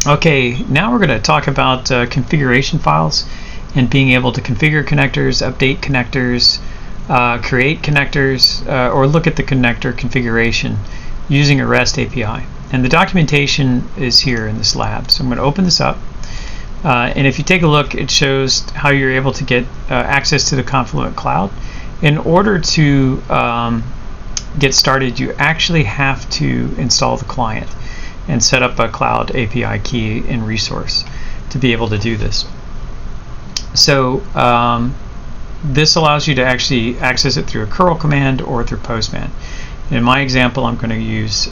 Okay, now we're going to talk about configuration files and being able to configure connectors, update connectors, create connectors, or look at the connector configuration using a REST API. And the documentation is here in this lab. So I'm going to open this up. And if you take a look, it shows how you're able to get access to the Confluent Cloud. In order to get started, you actually have to install the client and set up a Cloud API key and resource to be able to do this. So this allows you to actually access it through a curl command or through Postman. In my example, I'm going to use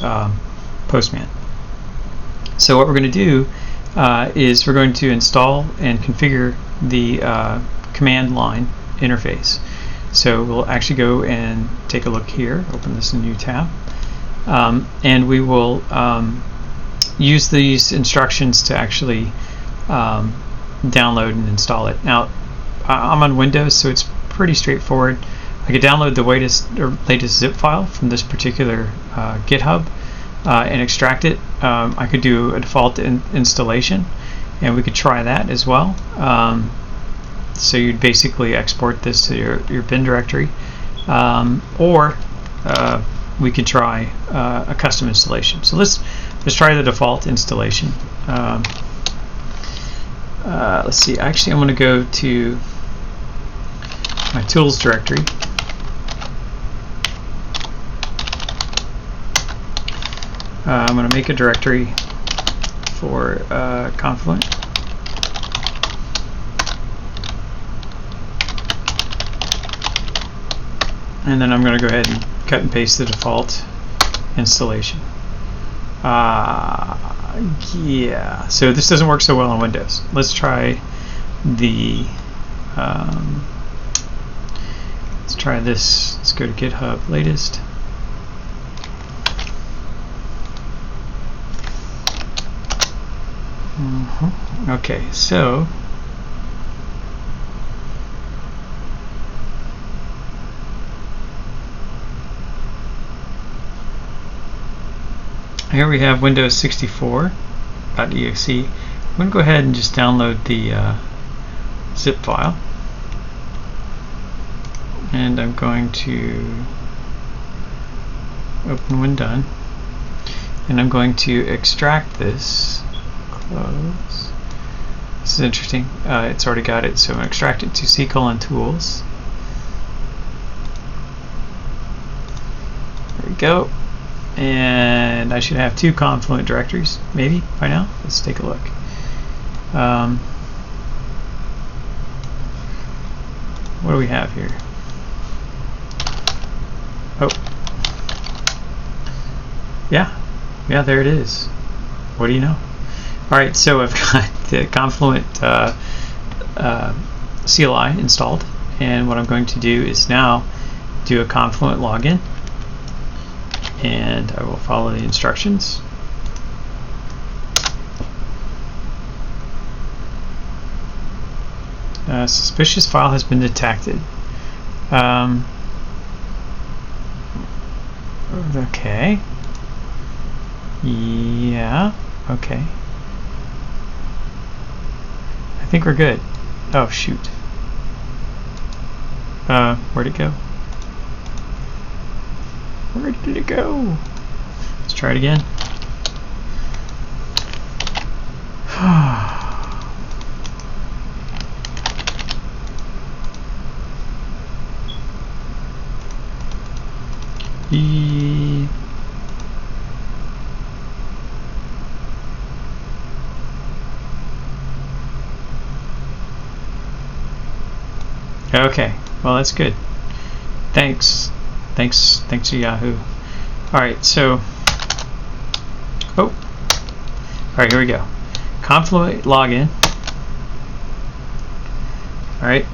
Postman. So what we're going to do is we're going to install and configure the command line interface. So we'll actually go and take a look here, open this in a new tab, and we will use these instructions to actually download and install it. Now, I'm on Windows, so it's pretty straightforward. I could download the latest zip file from this particular GitHub and extract it. I could do a default installation, and we could try that as well. So you'd basically export this to your bin directory, or we could try a custom installation. So let's try the default installation. Let's see. Actually, I'm going to go to my tools directory. I'm going to make a directory for Confluent. And then I'm going to go ahead and cut and paste the default installation. Yeah, so this doesn't work so well on Windows. Let's try the let's try this. Let's go to GitHub latest. Okay, so here we have Windows 64.exe. I'm going to go ahead and just download the zip file, and I'm going to open when done, and I'm going to extract this. Close. This is interesting. It's already got it, so I'm going to extract it to C:/tools. There we go. And I should have two Confluent directories, maybe, by now. Let's take a look. What do we have here? Oh. Yeah, there it is. What do you know? Alright, so I've got the Confluent CLI installed, and what I'm going to do is now do a Confluent login, and I will follow the instructions. Suspicious file has been detected. Okay. Yeah, okay. I think we're good. Oh, shoot. Where'd it go? Where did it go? Let's try it again. Okay, well that's good. Thanks to Yahoo. Alright, so alright, here we go. Confluent login. Alright.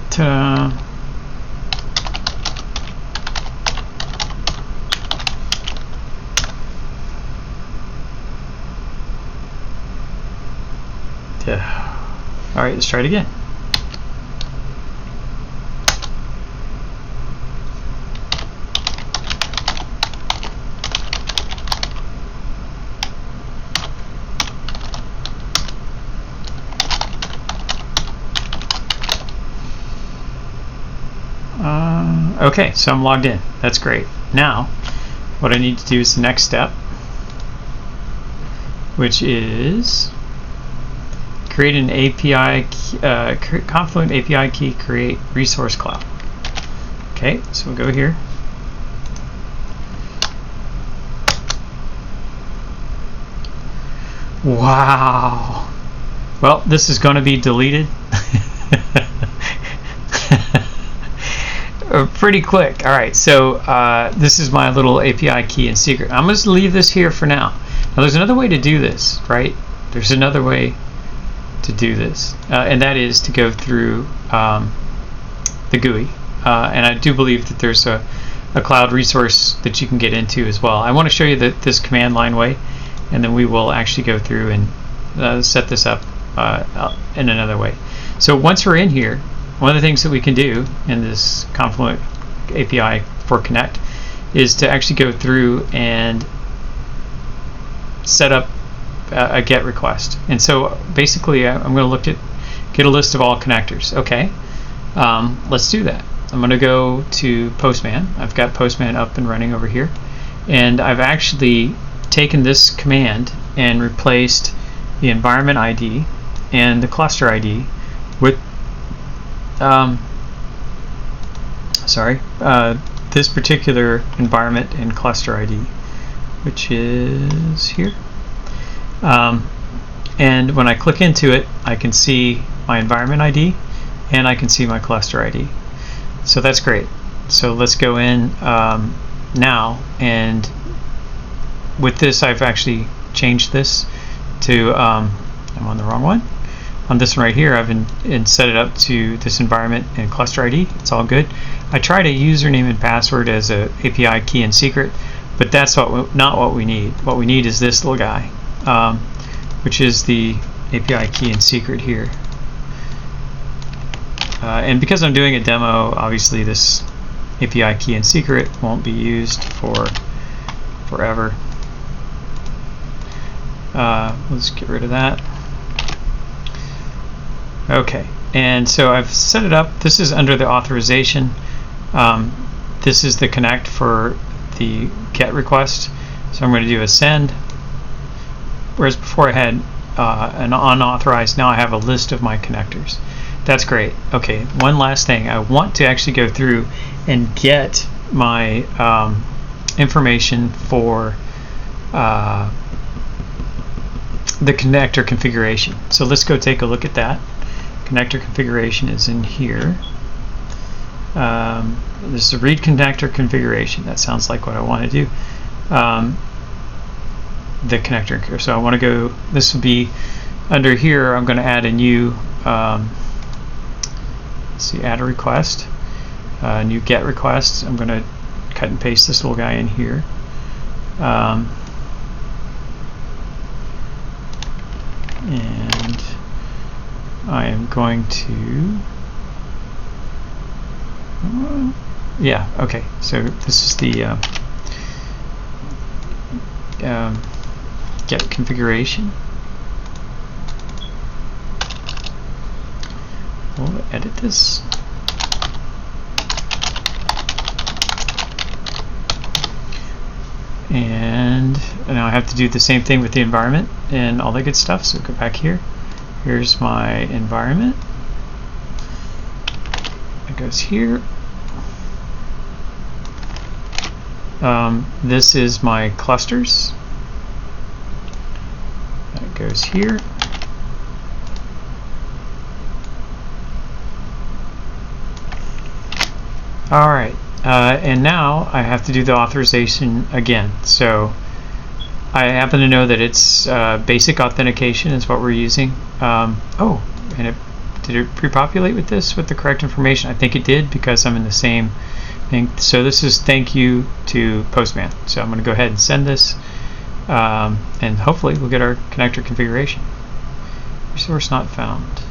Ta-da. Yeah. All right, let's try it again. Okay, so I'm logged in. That's great. Now, what I need to do is the next step, which is create an API, Confluent API key, create resource cloud. Okay, so we'll go here. Wow. Well, this is going to be deleted pretty quick. All right, so this is my little API key and secret. I'm going to leave this here for now. Now, there's another way to do this, right? There's another way to do this, and that is to go through the GUI. And I do believe that there's a cloud resource that you can get into as well. I want to show you this command line way, and then we will actually go through and set this up in another way. So once we're in here, one of the things that we can do in this Confluent API for Connect is to actually go through and set up a GET request. And so basically I'm going to get a list of all connectors. Okay, let's do that. I'm going to go to Postman. I've got Postman up and running over here, and I've actually taken this command and replaced the environment ID and the cluster ID with this particular environment and cluster ID, which is here. And when I click into it, I can see my environment ID and I can see my cluster ID. So that's great. So let's go in now, and with this I've actually changed this to I'm on the wrong one. On this one right here, I've set it up to this environment and cluster ID. It's all good. I tried a username and password as a API key and secret, but that's not what we need. What we need is this little guy, which is the API key and secret here. And because I'm doing a demo, obviously this API key and secret won't be used for forever. Let's get rid of that. Okay, and so I've set it up. This is under the authorization. This is the connect for the GET request. So I'm going to do a send. Whereas before I had an unauthorized, now I have a list of my connectors. That's great. Okay, one last thing. I want to actually go through and get my information for the connector configuration. So let's go take a look at that. Connector configuration is in here. This is a read connector configuration. That sounds like what I want to do. The connector. So I want to go, this will be under here. I'm going to add a new, let's see, add a request, new GET request. I'm going to cut and paste this little guy in here. And I am going to, yeah, okay, so this is the GET configuration. We'll edit this. And now I have to do the same thing with the environment and all that good stuff. So go back here. Here's my environment. It goes here. This is my clusters. That goes here. All right. And now I have to do the authorization again. So I happen to know that it's basic authentication is what we're using. Oh, and did it pre-populate with this with the correct information? I think it did because I'm in the same thing. So this is thank you to Postman. So I'm going to go ahead and send this, and hopefully we'll get our connector configuration. Resource not found.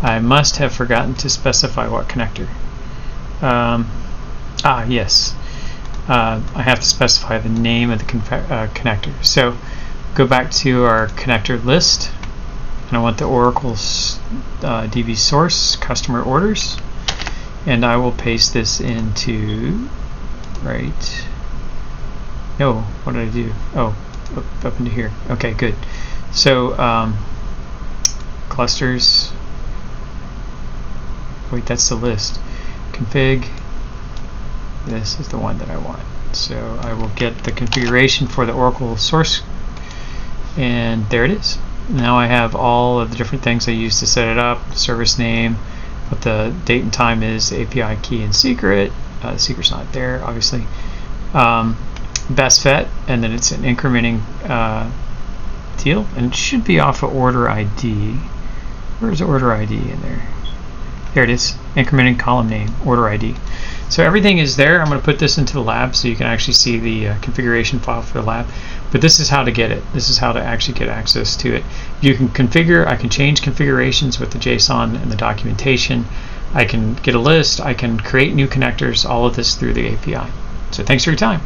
I must have forgotten to specify what connector. Yes. I have to specify the name of the connector. So go back to our connector list, and I want the Oracle's DB source customer orders, and I will paste this into no, what did I do? Oh, up into here. Okay, good. So clusters, wait, that's the list. Config, this is the one that I want. So I will get the configuration for the Oracle source, and there it is. Now I have all of the different things I used to set it up, service name, what the date and time is, API key and secret. The secret's not there, obviously. Best fit, and then it's an incrementing deal, and it should be off of order ID. Where's order ID in there? There it is, incrementing column name, order ID. So everything is there. I'm going to put this into the lab so you can actually see the configuration file for the lab. But this is how to get it. This is how to actually get access to it. You can configure, I can change configurations with the JSON and the documentation. I can get a list, I can create new connectors, all of this through the API. So thanks for your time.